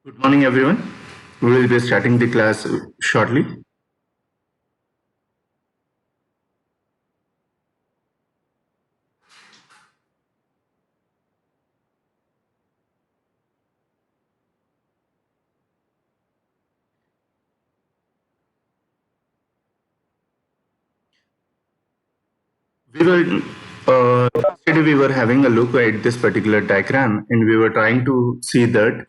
Good morning, everyone. We will be starting the class shortly. We were Yesterday we were having a look at this particular diagram, and we were trying to see that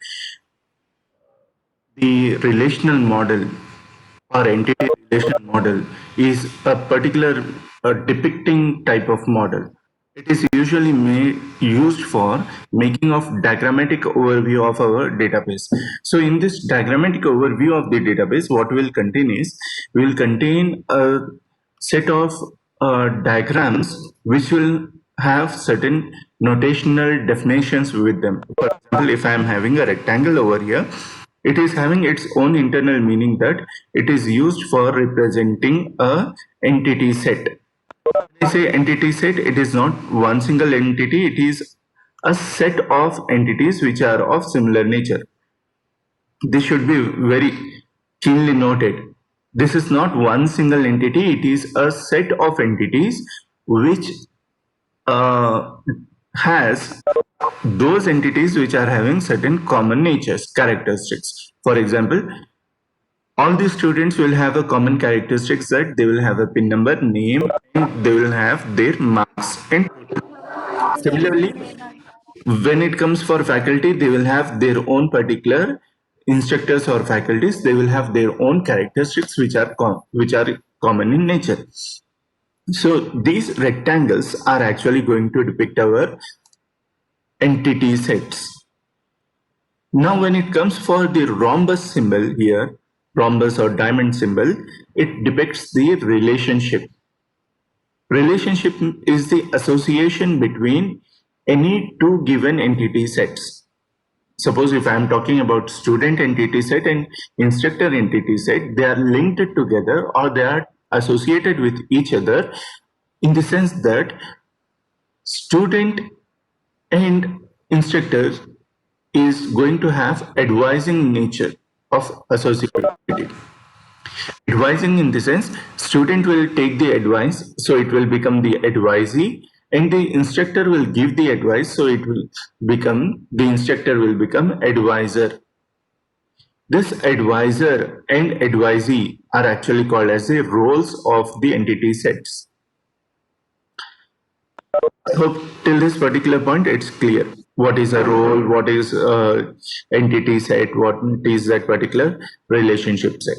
the relational model or entity relational model is a particular depicting type of model. It is usually used for making of diagrammatic overview of our database. So in this diagrammatic overview of the database, what will contain is, will contain a set of diagrams which will have certain notational definitions with them. For example, if I am having a rectangle over here, it is having its own internal meaning that it is used for representing a entity set. When I say entity set, it is not one single entity, it is a set of entities which are of similar nature. This should be very keenly noted. This is not one single entity, it is a set of entities which uh, has those entities which are having certain common natures, characteristics. For example, all the students will have a common characteristics that they will have a pin number, name, and they will have their marks. And similarly, when it comes for faculty, they will have their own particular instructors or faculties. They will have their own characteristics which are common in nature. So these rectangles are actually going to depict our entity sets. Now, when it comes for the rhombus symbol here, rhombus or diamond symbol, it depicts the relationship. Relationship is the association between any two given entity sets. Suppose if I am talking about student entity set and instructor entity set, they are linked together or they are associated with each other in the sense that student and instructor is going to have advising nature of associativity. Advising in the sense, student will take the advice, so it will become the advisee, and the instructor will give the advice, so the instructor will become advisor. This advisor and advisee are actually called as the roles of the entity sets. I hope till this particular point it's clear. What is a role? What is entity set? What is that particular relationship set?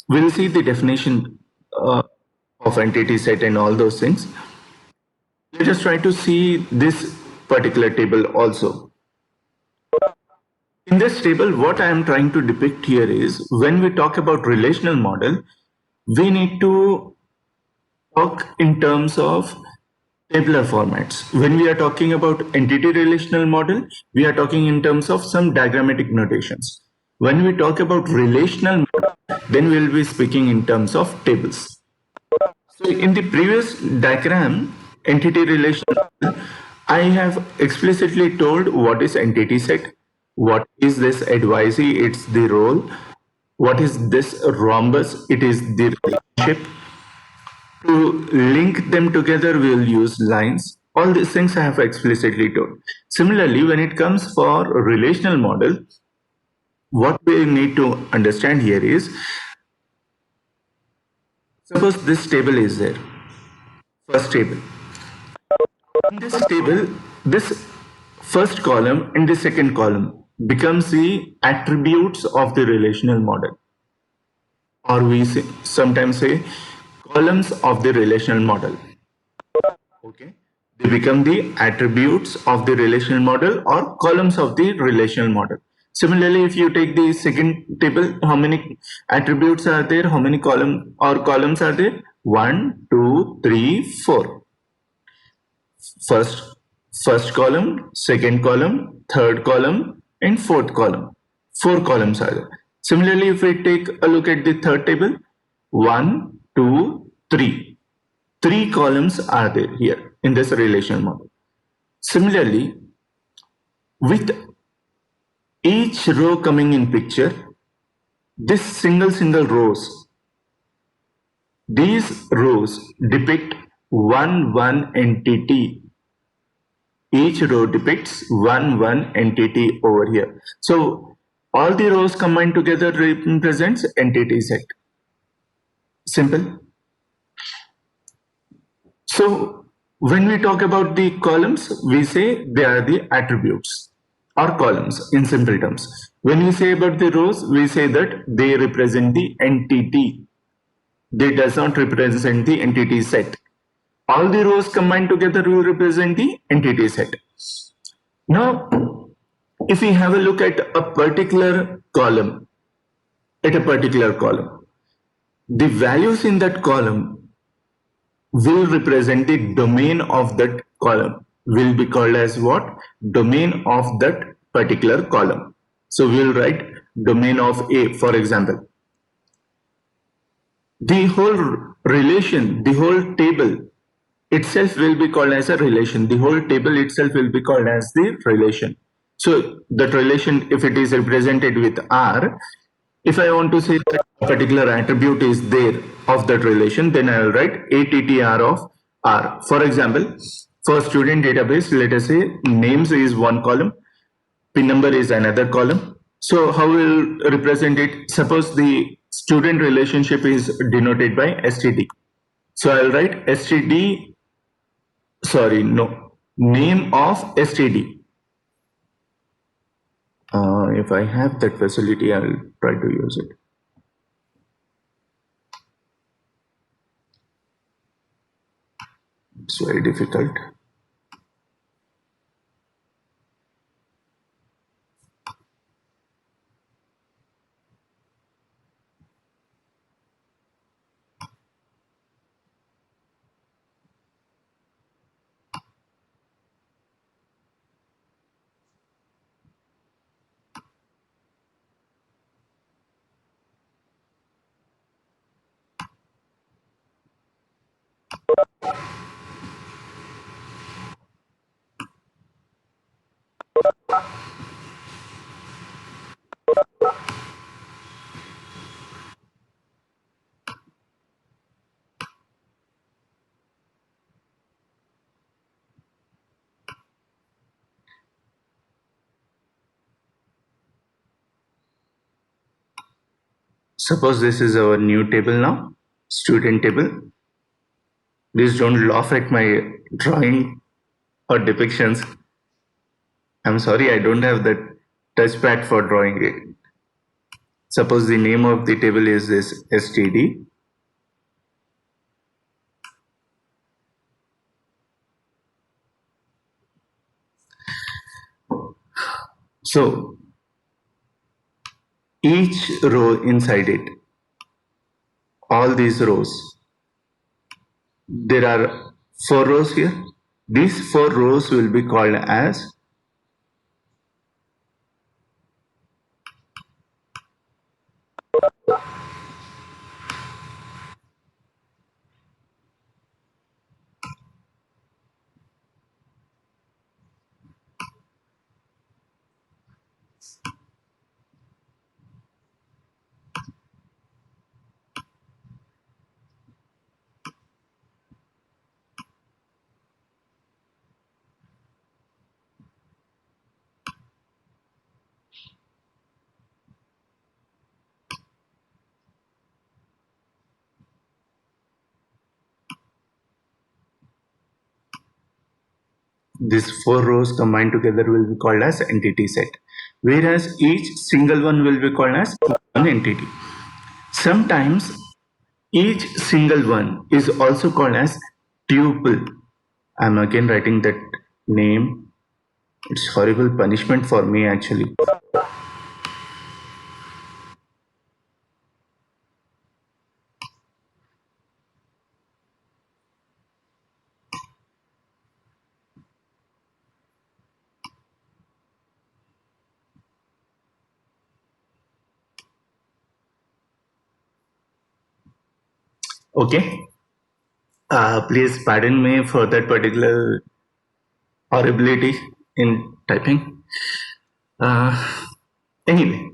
We'll see the definition of entity set and all those things. Let us try to see this particular table also. In this table, what I am trying to depict here is when we talk about relational model, we need to talk in terms of tabular formats. When we are talking about entity relational model, we are talking in terms of some diagrammatic notations. When we talk about relational model, then we will be speaking in terms of tables. So in the previous diagram, entity relational, I have explicitly told what is entity set, what is this advisee, it's the role, what is this rhombus, it is the relationship. To link them together, we'll use lines. All these things I have explicitly told. Similarly, when it comes for a relational model, what we need to understand here is, suppose this table is there, first table. In this table, this first column and the second column becomes the attributes of the relational model, or sometimes say columns of the relational model. Okay, they become the attributes of the relational model or columns of the relational model. Similarly, if you take the second table, how many attributes are there? How many columns are there? 1, 2, 3, 4. First, first column, second column, third column, and fourth column. 4 columns are there. Similarly, if we take a look at the third table, 1, 2, 3. 3 columns are there here in this relational model. Similarly, with each row coming in picture, this single rows, these rows depict one entity. Each row depicts one entity over here. So all the rows combined together represents entity set. Simple. So when we talk about the columns, we say they are the attributes or columns in simple terms. When we say about the rows, we say that they represent the entity. They does not represent the entity set. All the rows combined together will represent the entity set. Now, if we have a look at a particular column, the values in that column will represent the domain of that column, will be called as what? Domain of that particular column. So we'll write domain of A, for example. The whole relation, the whole table itself will be called as a relation. The whole table itself will be called as the relation. So that relation, if it is represented with R, if I want to say that a particular attribute is there of that relation, then I will write ATTR of R. For example, for student database, let us say names is one column, PIN number is another column. So how will represent it? Suppose the student relationship is denoted by STD. So I'll write STD, sorry, no, name of STD. If I have that facility, I'll try to use it. It's very difficult. Suppose this is our new table now, student table. Please don't laugh at my drawing or depictions. I'm sorry, I don't have that touchpad for drawing it. Suppose the name of the table is this STD. So each row inside it, all these rows, there are 4 rows here. These 4 rows will be called as these 4 rows combined together will be called as entity set, whereas each single one will be called as one entity. Sometimes each single one is also called as tuple. I'm again writing that name. It's horrible punishment for me actually. Okay. Please pardon me for that particular horribility in typing. Uh, Anyway,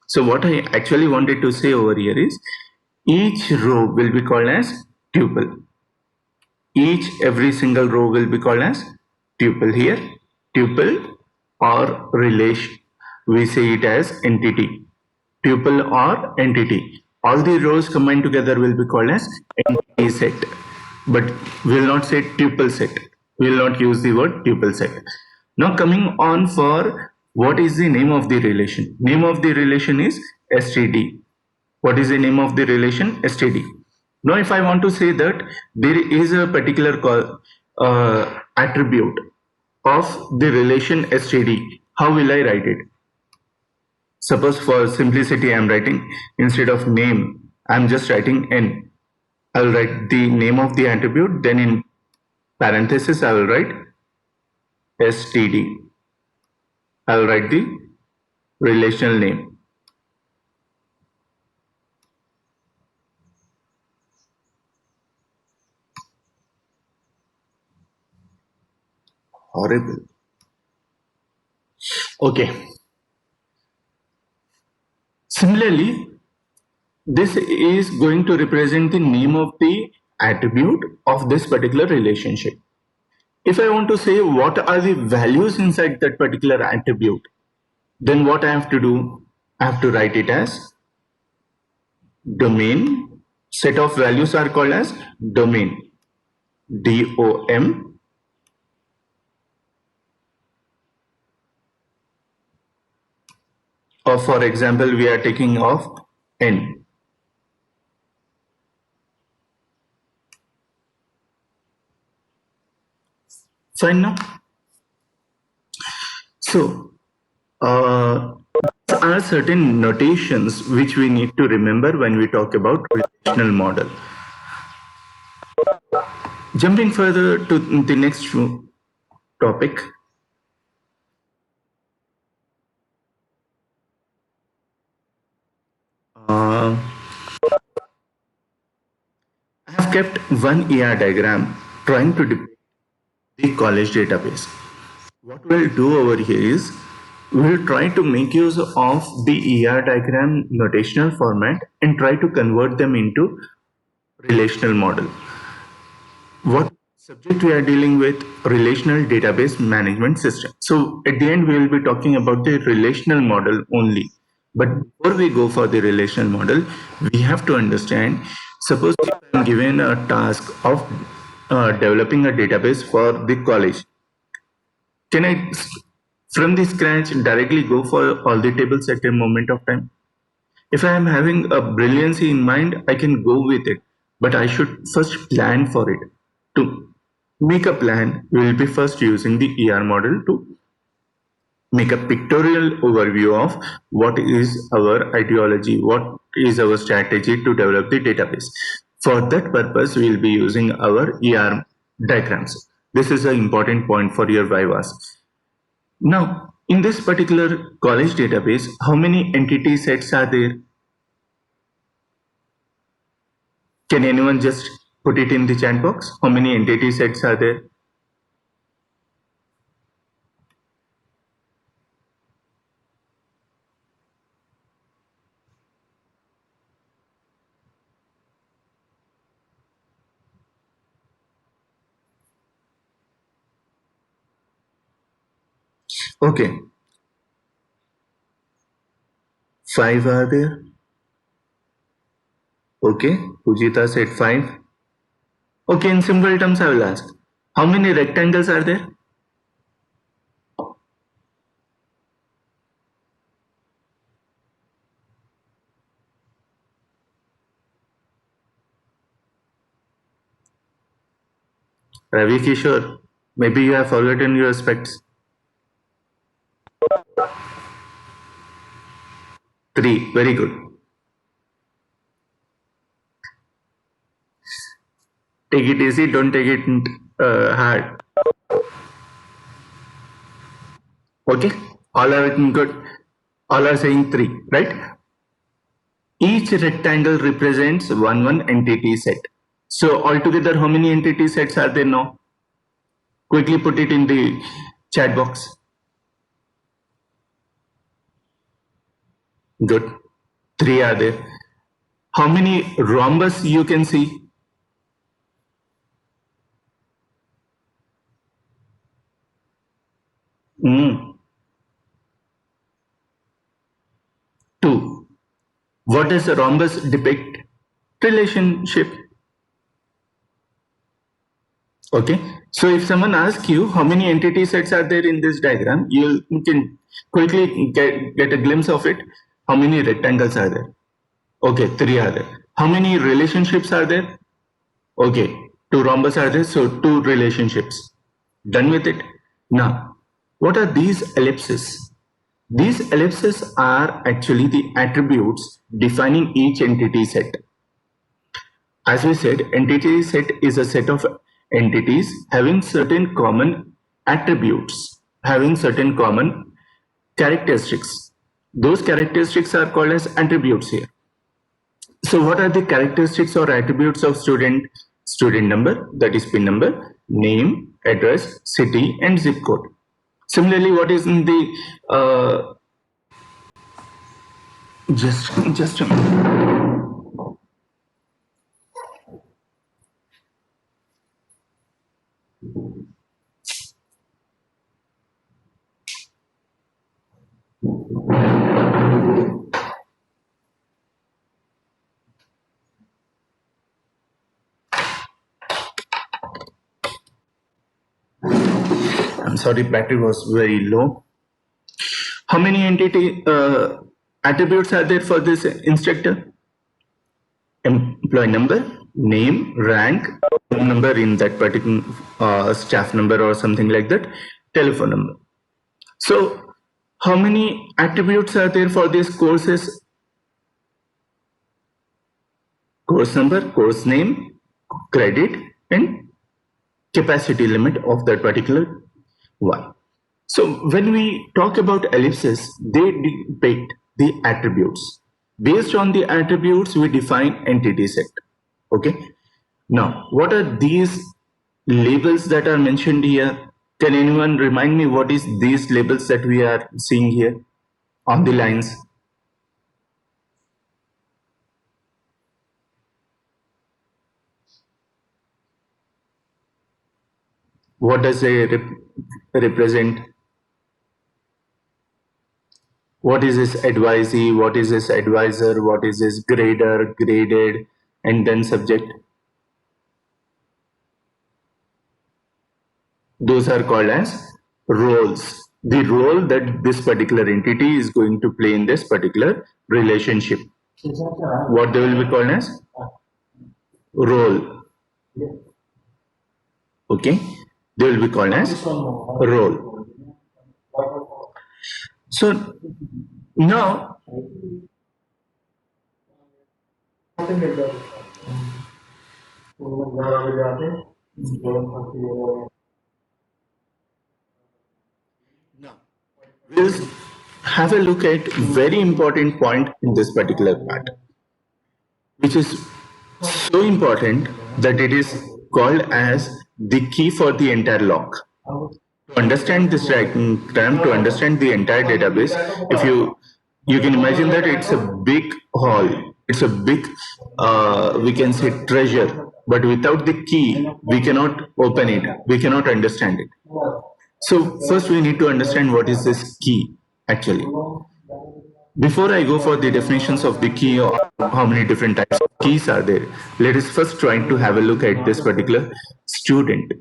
so what I actually wanted to say over here is each row will be called as tuple. Every single row will be called as tuple here. Tuple or relation. We say it as entity. Tuple or entity. All the rows combined together will be called as entity set. But we will not say tuple set. We will not use the word tuple set. Now coming on for what is the name of the relation? Name of the relation is STD. What is the name of the relation? STD. Now, if I want to say that there is a particular attribute of the relation STD, how will I write it? Suppose for simplicity, I am writing instead of name, I am just writing N. I will write the name of the attribute, then in parenthesis, I will write STD. I will write the relational name. Horrible. Okay. Similarly, this is going to represent the name of the attribute of this particular relationship. If I want to say what are the values inside that particular attribute, then what I have to do? I have to write it as domain. Set of values are called as domain. DOM. Or for example, we are taking of N. Fine now. So, there are certain notations which we need to remember when we talk about relational model. Jumping further to the next topic. I have kept one ER diagram trying to depict the college database. What we'll do over here is we'll try to make use of the ER diagram notational format and try to convert them into relational model. What subject we are dealing with? Relational database management system. So at the end we will be talking about the relational model only. But before we go for the relational model, we have to understand, suppose I am given a task of developing a database for the college. Can I from the scratch directly go for all the tables at a moment of time? If I am having a brilliancy in mind, I can go with it, but I should first plan for it. To make a plan, we will be first using the ER model to make a pictorial overview of what is our ideology, what is our strategy to develop the database. For that purpose, we will be using our ER diagrams. This is an important point for your Vivas. Now, in this particular college database, how many entity sets are there? Can anyone just put it in the chat box? How many entity sets are there? Okay, 5 are there. Okay, Pujita said 5. Okay, in simple terms, I will ask, how many rectangles are there? Ravi Kishore, maybe you have forgotten your specs. 3, very good. Take it easy, don't take it hard. Okay, all are good. All are saying 3, right? Each rectangle represents one entity set. So altogether, how many entity sets are there now? Quickly put it in the chat box. Good. 3 are there. How many rhombus you can see? Mm. 2. What does a rhombus depict? Relationship. Okay. So if someone asks you how many entity sets are there in this diagram, you can quickly get a glimpse of it. How many rectangles are there? Okay, 3 are there. How many relationships are there? Okay, 2 rhombus are there, so 2 relationships. Done with it? Now, what are these ellipses? These ellipses are actually the attributes defining each entity set. As we said, entity set is a set of entities having certain common attributes, having certain common characteristics. Those characteristics are called as attributes here. So what are the characteristics or attributes of student? Student number, that is PIN number, name, address, city, and zip code. Similarly, what is in the just a minute. I'm sorry, battery was very low. How many entity attributes are there for this instructor? Employee number, name, rank, phone number in that particular staff number or something like that, telephone number. So, how many attributes are there for these courses? Course number, course name, credit, and capacity limit of that particular one. So when we talk about ellipses, they depict the attributes. Based on the attributes, we define entity set. Okay. Now, what are these labels that are mentioned here? Can anyone remind me what is these labels that we are seeing here on the lines? What does they represent? What is this advisee? What is this advisor? What is this grader, graded, and then subject? Those are called as roles. The role that this particular entity is going to play in this particular relationship. What they will be called as? Role. Okay. They will be called as role. So now we'll have a look at very important point in this particular part, which is so important that it is called as the key for the entire lock. To understand this diagram, to understand the entire database, if you can imagine that it's a big hall, it's a big we can say treasure, but without the key we cannot open it, we cannot understand it. So first we need to understand what is this key actually. Before I go for the definitions of the key or how many different types of keys are there, let us first try to have a look at this particular student.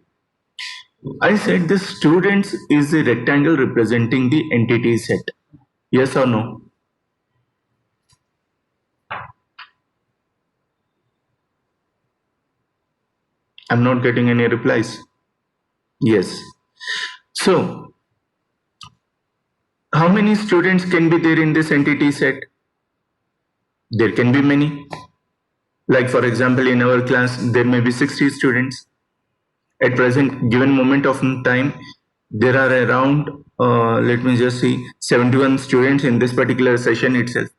I said the students is a rectangle representing the entity set. Yes or no? I'm not getting any replies. Yes. So, how many students can be there in this entity set? There can be many. Like for example, in our class, there may be 60 students. At present given moment of time, there are around, let me just see, 71 students in this particular session itself.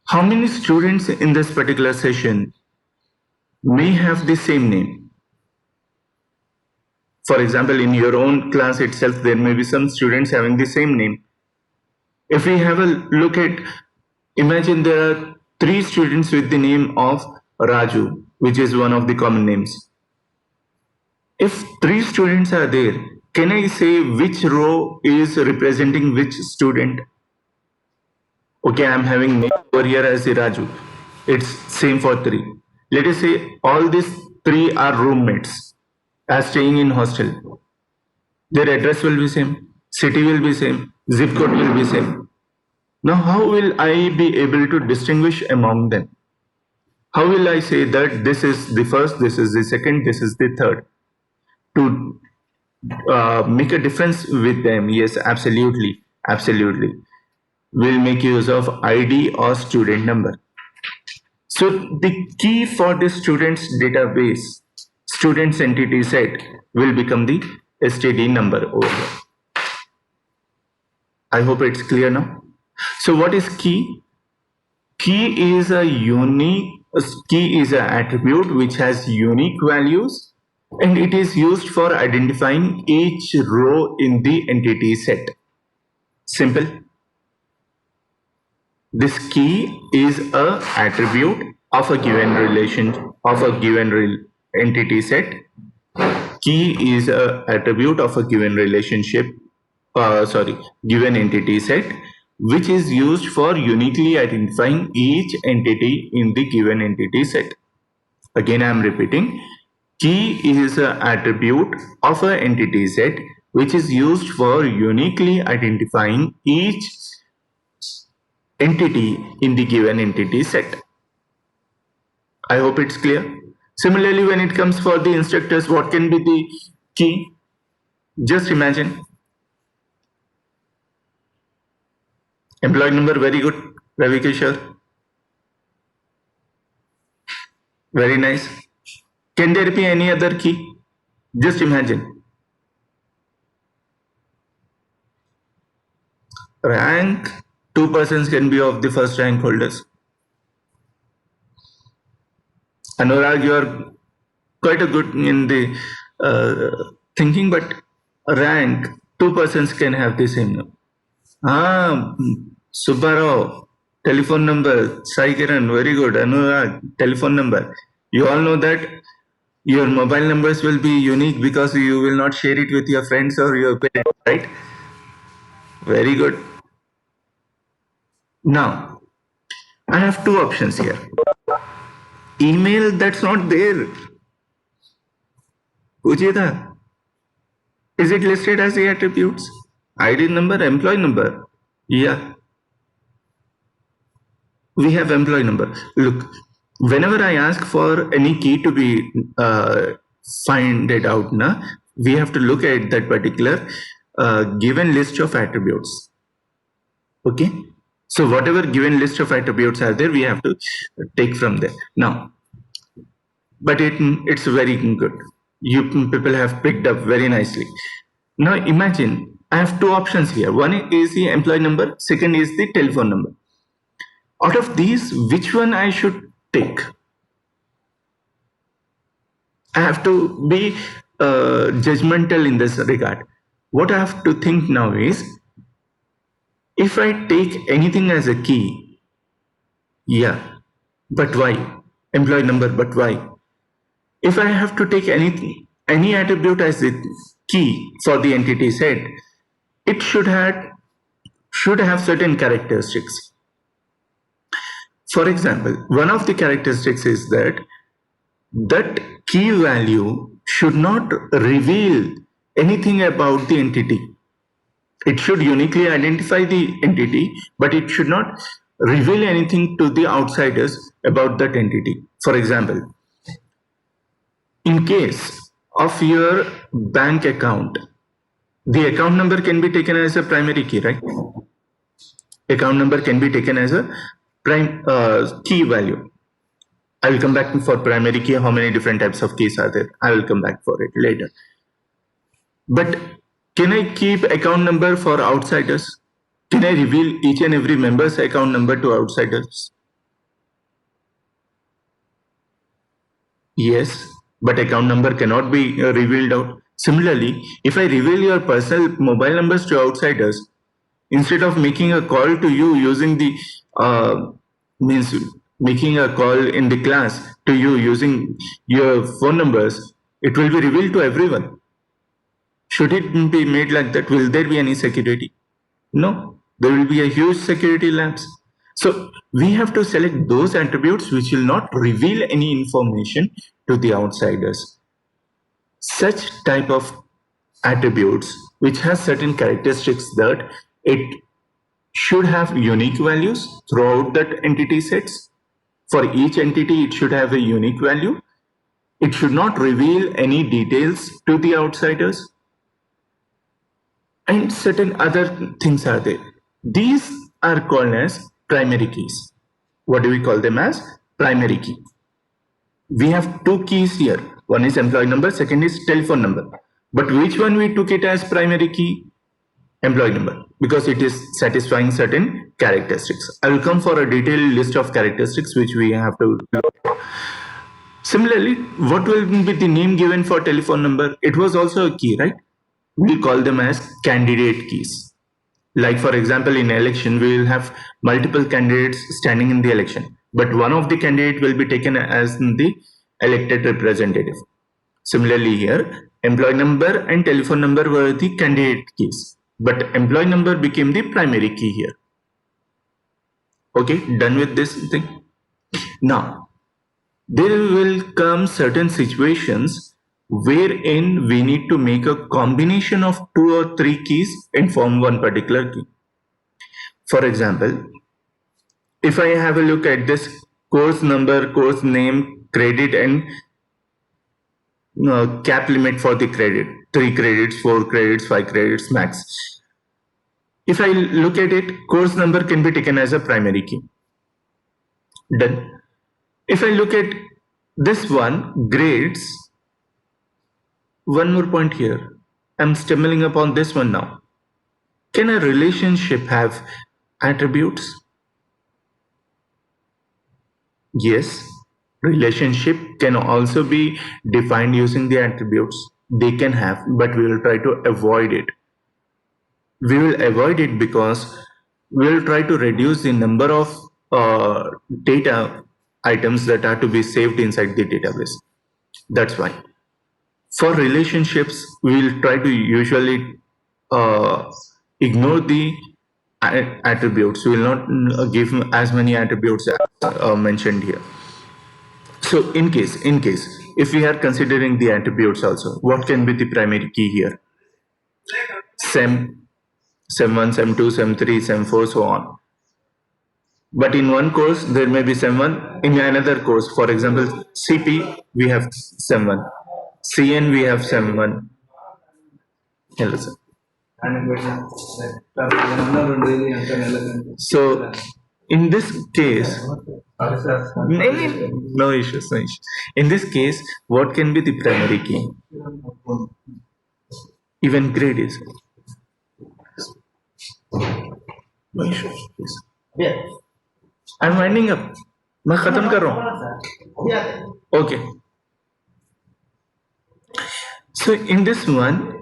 How many students in this particular session may have the same name? For example, in your own class itself, there may be some students having the same name. If we have a look at, imagine there are three students with the name of Raju, which is one of the common names. If three students are there, can I say which row is representing which student? Okay, I'm having name over here as Raju. It's same for three. Let us say all these three are roommates as staying in hostel. Their address will be same, city will be same, zip code will be same. Now, how will I be able to distinguish among them? How will I say that this is the first, this is the second, this is the third? To make a difference with them, yes, absolutely, absolutely. We'll make use of ID or student number. So the key for the students database, students entity set, will become the STD number over here. I hope it's clear now. So what is key? Key is a unique, key is an attribute which has unique values, and it is used for identifying each row in the entity set. Simple. This key is a attribute of a given relation, of a given entity set. Key is a attribute of a given relationship, given entity set, which is used for uniquely identifying each entity in the given entity set. Again, I am repeating, key is an attribute of an entity set which is used for uniquely identifying each entity in the given entity set. I hope it's clear. Similarly, when it comes for the instructors, what can be the key? Just imagine. Employee number, very good. Ravi Kishore. Very nice. Can there be any other key? Just imagine. Rank, two persons can be of the first rank holders. Anurag, you are quite a good in the thinking, but rank, two persons can have the same number. Subbarao, telephone number. Sai Kiran, very good. Anurag, telephone number. You all know that your mobile numbers will be unique because you will not share it with your friends or your parents, right? Very good. Now, I have two options here. Email, that's not there. Ujita, is it listed as the attributes? ID number, employee number. Yeah, we have employee number. Look, whenever I ask for any key to be find it out, we have to look at that particular given list of attributes. Okay, so whatever given list of attributes are there, we have to take from there. Now, but it's very good. You people have picked up very nicely. Now imagine I have two options here. One is the employee number, second is the telephone number. Out of these, which one I should take? I have to be judgmental in this regard. What I have to think now is, if I take anything as a key, yeah, but why? Employee number, but why? If I have to take any attribute as the key for the entity set, it should have certain characteristics. For example, one of the characteristics is that key value should not reveal anything about the entity. It should uniquely identify the entity, but it should not reveal anything to the outsiders about that entity. For example, in case of your bank account, the account number can be taken as a primary key, right? Account number can be taken as a prime key value. I will come back for primary key. How many different types of keys are there? I will come back for it later. But can I keep account number for outsiders? Can I reveal each and every member's account number to outsiders? Yes, but account number cannot be revealed out. Similarly, if I reveal your personal mobile numbers to outsiders, Instead of making a call to you using the means making a call in the class to you using your phone numbers, it will be revealed to everyone. Should it be made like that? Will there be any security? No, there will be a huge security lapse. So we have to select those attributes which will not reveal any information to the outsiders. Such type of attributes which has certain characteristics that it should have unique values throughout that entity sets. For each entity, it should have a unique value. It should not reveal any details to the outsiders. And certain other things are there. These are called as primary keys. What do we call them as? Primary key. We have two keys here. One is employee number, second is telephone number. But which one we took it as primary key? Employee number, because it is satisfying certain characteristics. I will come for a detailed list of characteristics which we have to look. Similarly, what will be the name given for telephone number? It was also a key, right? We call them as candidate keys. Like for example, in election, we will have multiple candidates standing in the election, but one of the candidate will be taken as the elected representative. Similarly here, employee number and telephone number were the candidate keys, but employee number became the primary key here. Okay, done with this thing. Now, there will come certain situations wherein we need to make a combination of 2 or 3 keys and form one particular key. For example, if I have a look at this course number, course name, credit and cap limit for the credit, 3 credits, 4 credits, 5 credits max. If I look at it, course number can be taken as a primary key. Done. If I look at this one, grades, one more point here. I'm stumbling upon this one now. Can a relationship have attributes? Yes, relationship can also be defined using the attributes. They can have, but we will try to avoid it. We will avoid it because we will try to reduce the number of data items that are to be saved inside the database. That's why. For relationships, we will try to usually ignore the attributes. We will not give as many attributes as mentioned here. So in case, if we are considering the attributes also, what can be the primary key here? SEM, SEM1, SEM2, SEM3, SEM4, so on. But in one course, there may be SEM1. In another course, for example, CP, we have SEM1. CN, we have SEM1. Hello, sir. So, in this case, no issues, no issues. In this case, what can be the primary key? Even grade is. No issues, please. I'm winding up. मैं खत्म कर रहा हूँ. Okay. So in this one,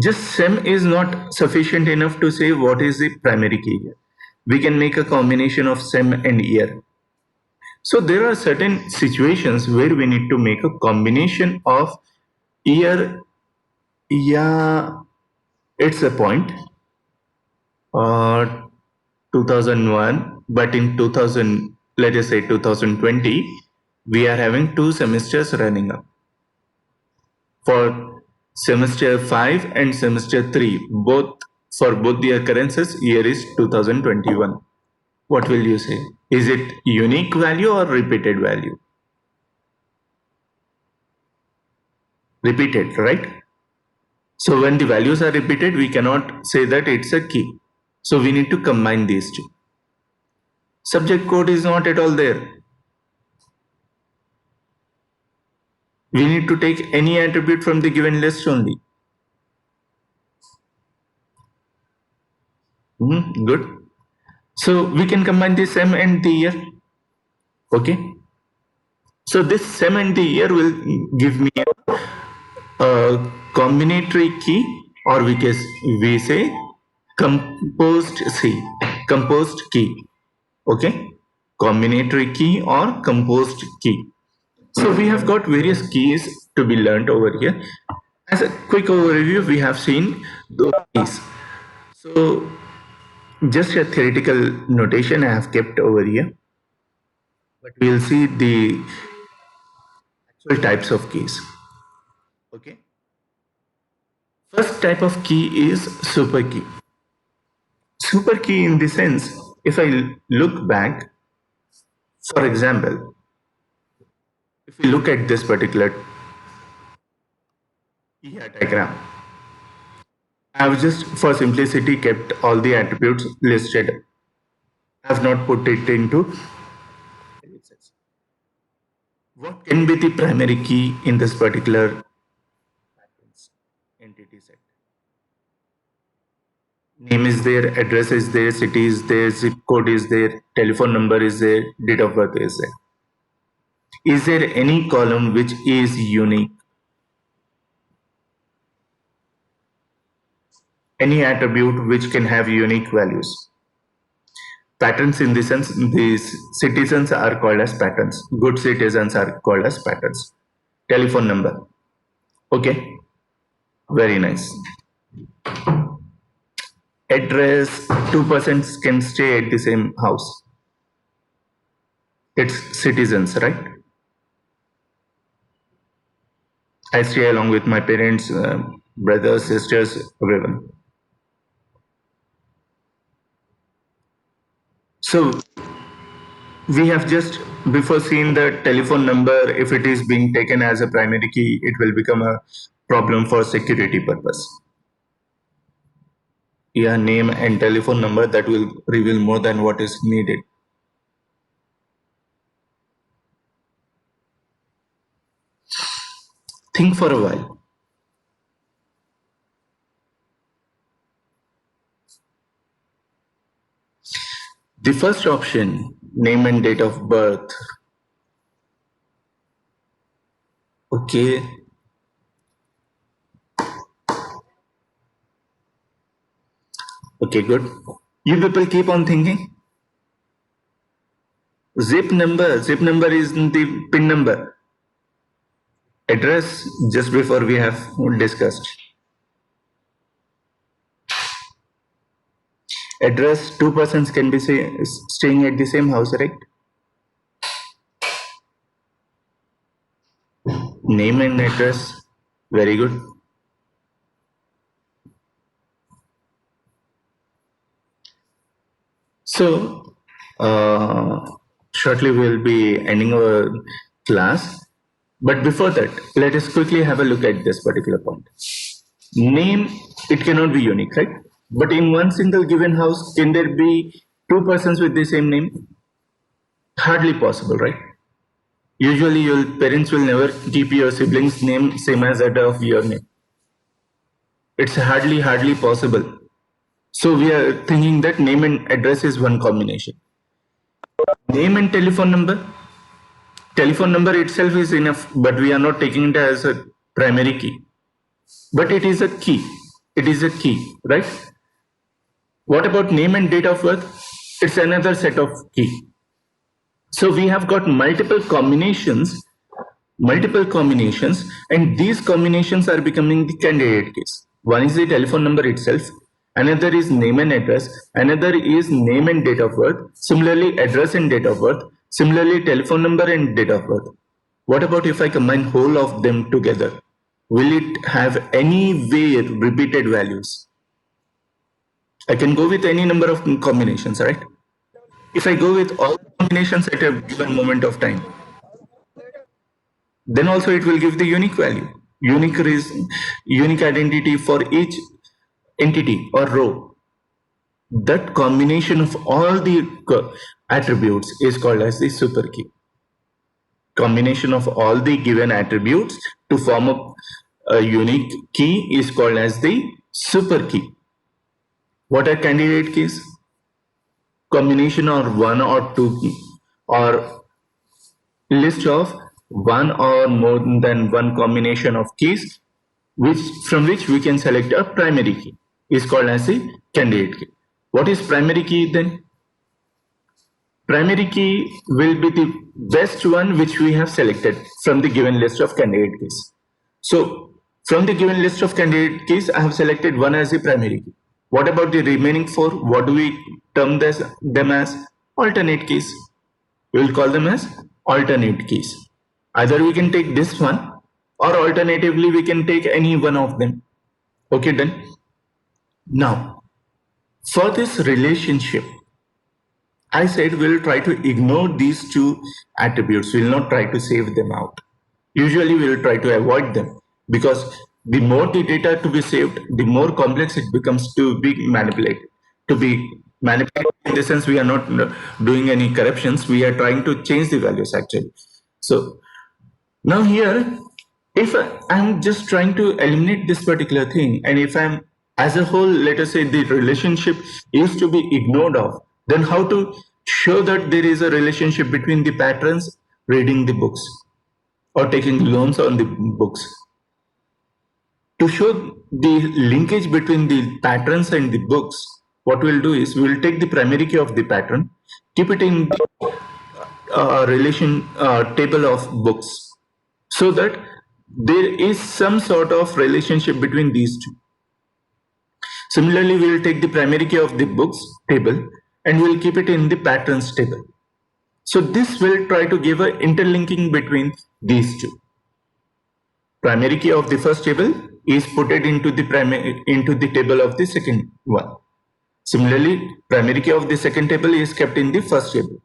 just SEM is not sufficient enough to say what is the primary key here. We can make a combination of SEM and year. So there are certain situations where we need to make a combination of year. Yeah, it's a point. 2001, but in 2000, let us say 2020, we are having 2 semesters running up. For semester 5 and semester 3, for both the occurrences, year is 2021. What will you say? Is it unique value or repeated value? Repeated, right? So when the values are repeated, we cannot say that it's a key. So we need to combine these two. Subject code is not at all there. We need to take any attribute from the given list only. Good. So we can combine the SEM and the year. Okay. So this SEM and the year will give me a combinatory key, or we say composed C, composed key. Okay, combinatory key or composed key. So we have got various keys to be learned over here. As a quick overview, we have seen those keys. So just a theoretical notation I have kept over here, but we'll see the actual types of keys. Okay. First type of key is super key. Super key in the sense, if I look back, for example, if we look at this particular key diagram, I have just for simplicity kept all the attributes listed. I have not put it into ellipses. What can be the primary key in this particular entity set? Name is there, address is there, city is there, zip code is there, telephone number is there, date of birth is there. Is there any column which is unique? Any attribute which can have unique values? Patterns in the sense, these citizens are called as patterns. Good citizens are called as patterns. Telephone number. Okay, very nice. Address, two persons can stay at the same house. It's citizens, right? I stay along with my parents, brothers, sisters, everyone. So we have just before seen the telephone number. If it is being taken as a primary key, it will become a problem for security purpose. Yeah, name and telephone number, that will reveal more than what is needed. Think for a while. The first option, name and date of birth. Okay. Okay, good. You people keep on thinking. Zip number is the PIN number. Address, just before we have discussed. Address, two persons can be staying at the same house, right? Name and address, very good. So, shortly we'll be ending our class. But before that, let us quickly have a look at this particular point. Name, it cannot be unique, right? But in one single given house, can there be two persons with the same name? Hardly possible, right? Usually your parents will never keep your siblings' name same as that of your name. It's hardly possible. So we are thinking that name and address is one combination. Name and telephone number. Telephone number itself is enough, but we are not taking it as a primary key. But it is a key. It is a key, right? What about name and date of birth? It's another set of key. So we have got multiple combinations, and these combinations are becoming the candidate keys. One is the telephone number itself, another is name and address, another is name and date of birth, similarly address and date of birth, similarly telephone number and date of birth. What about if I combine whole of them together? Will it have any way repeated values? I can go with any number of combinations, right? If I go with all combinations at a given moment of time, then also it will give the unique value, unique identity for each entity or row. That combination of all the attributes is called as the super key. Combination of all the given attributes to form a unique key is called as the super key. What are candidate keys? Combination or one or two key, or list of one or more than one combination of keys from which we can select a primary key. is called as the candidate key. What is primary key then? Primary key will be the best one which we have selected from the given list of candidate keys. So from the given list of candidate keys, I have selected one as the primary key. What about the remaining four? What do we term them as? Alternate keys. We will call them as alternate keys. Either we can take this one, or alternatively we can take any one of them. Okay, done. Now, for this relationship, I said we'll try to ignore these two attributes. We'll not try to save them out. Usually we'll try to avoid them, because the more the data to be saved, the more complex it becomes to be manipulated. To be manipulated in the sense we are not doing any corruptions. We are trying to change the values actually. So now here, if I'm just trying to eliminate this particular thing, and if I'm as a whole, let us say the relationship is to be ignored of, then how to show that there is a relationship between the patrons reading the books or taking loans on the books? To show the linkage between the patrons and the books, what we'll do is we'll take the primary key of the patron, keep it in the relation table of books, so that there is some sort of relationship between these two. Similarly, we will take the primary key of the books table and we will keep it in the patrons table. So this will try to give an interlinking between these two. Primary key of the first table is put into the table of the second one. Similarly, primary key of the second table is kept in the first table.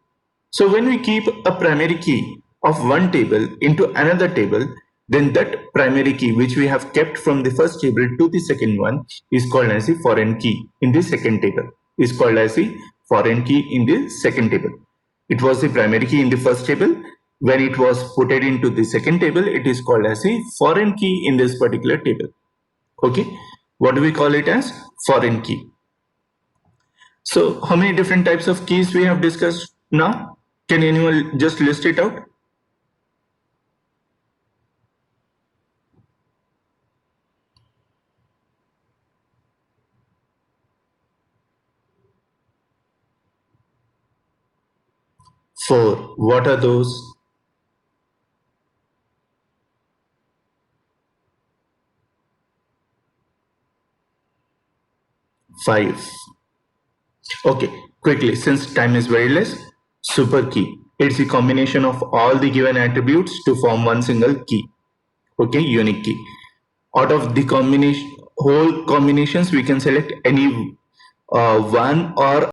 So when we keep a primary key of one table into another table, then that primary key which we have kept from the first table to the second one is called as the foreign key in the second table. Is called as the foreign key in the second table. It was the primary key in the first table. When it was put into the second table, it is called as a foreign key in this particular table. Okay, what do we call it as? Foreign key. So how many different types of keys we have discussed now? Can anyone just list it out? Four. What are those? Five. Okay, quickly, since time is very less, super key. It's the combination of all the given attributes to form one single key. Okay, unique key. Out of the whole combinations, we can select any one or